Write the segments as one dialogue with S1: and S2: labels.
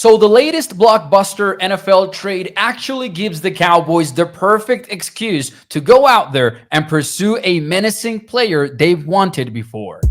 S1: So the latest blockbuster NFL trade actually gives the Cowboys the perfect excuse to go out there and pursue a menacing player they've wanted before.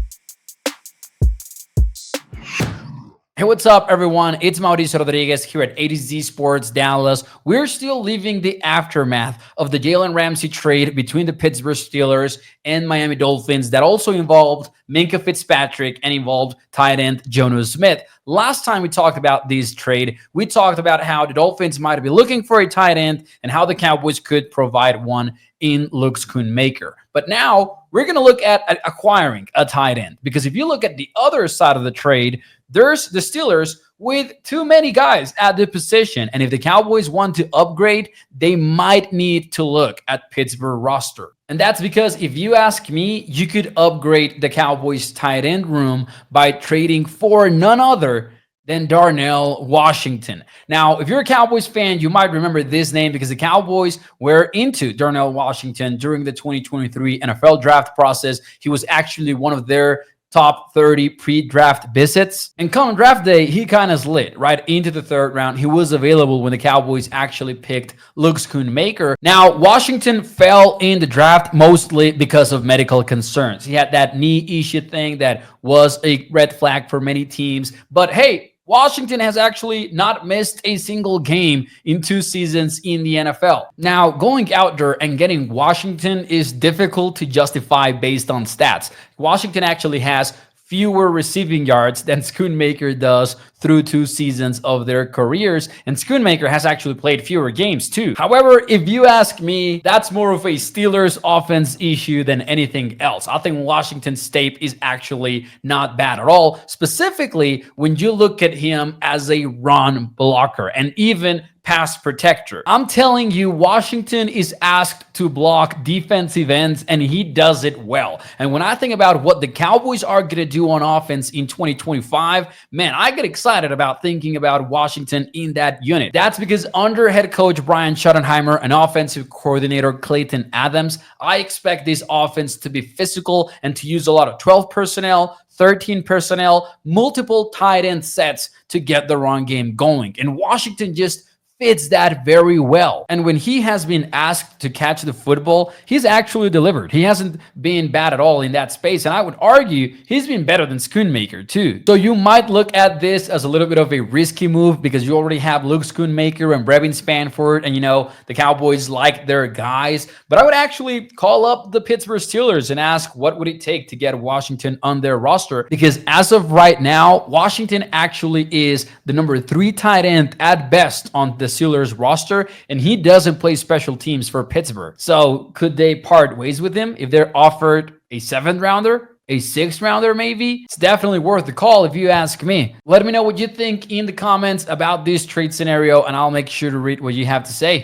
S1: Hey, what's up, everyone? It's Mauricio Rodriguez here at A to Z Sports Dallas. We're still living the aftermath of the Jalen Ramsey trade between the Pittsburgh Steelers and Miami Dolphins that also involved Minkah Fitzpatrick and involved tight end Jonnu Smith. Last time we talked about this trade, we talked about how the Dolphins might be looking for a tight end and how the Cowboys could provide one in Luke Schoonmaker. But now we're going to look at acquiring a tight end, because if you look at the other side of the trade, there's the Steelers with too many guys at the position. And if the Cowboys want to upgrade, they might need to look at Pittsburgh roster. And that's because if you ask me, you could upgrade the Cowboys tight end room by trading for none other than Darnell Washington. Now, if you're a Cowboys fan, you might remember this name because the Cowboys were into Darnell Washington during the 2023 NFL draft process. He was actually one of their top 30 pre-draft visits. And come draft day, he kind of slid right into the third round. He was available when the Cowboys actually picked Luke Schoonmaker. Now, Washington fell in the draft mostly because of medical concerns. He had that knee issue thing that was a red flag for many teams. But hey, Washington has actually not missed a single game in 2 seasons in the NFL. Now, going out there and getting Washington is difficult to justify based on stats. Washington actually has fewer receiving yards than Schoonmaker does through 2 seasons of their careers, and Schoonmaker has actually played fewer games too. However, if you ask me, that's more of a Steelers offense issue than anything else. I think Washington's tape is actually not bad at all, specifically when you look at him as a run blocker and even pass protector. I'm telling you, Washington is asked to block defensive ends, and he does it well. And when I think about what the Cowboys are going to do on offense in 2025, man, I get excited about thinking about Washington in that unit. That's because under head coach Brian Schottenheimer and offensive coordinator Clayton Adams, I expect this offense to be physical and to use a lot of 12 personnel, 13 personnel, multiple tight end sets to get the run game going. And Washington just fits that very well. And when he has been asked to catch the football, he's actually delivered. He hasn't been bad at all in that space. And I would argue he's been better than Schoonmaker too. So you might look at this as a little bit of a risky move because you already have Luke Schoonmaker and Brevin Spanford, and you know, the Cowboys like their guys. But I would actually call up the Pittsburgh Steelers and ask what would it take to get Washington on their roster, because as of right now, Washington actually is the number 3 tight end at best on the Steelers roster, and he doesn't play special teams for Pittsburgh. So could they part ways with him if they're offered a 7th rounder, a 6th rounder maybe? It's definitely worth the call if you ask me. Let me know what you think in the comments about this trade scenario, and I'll make sure to read what you have to say.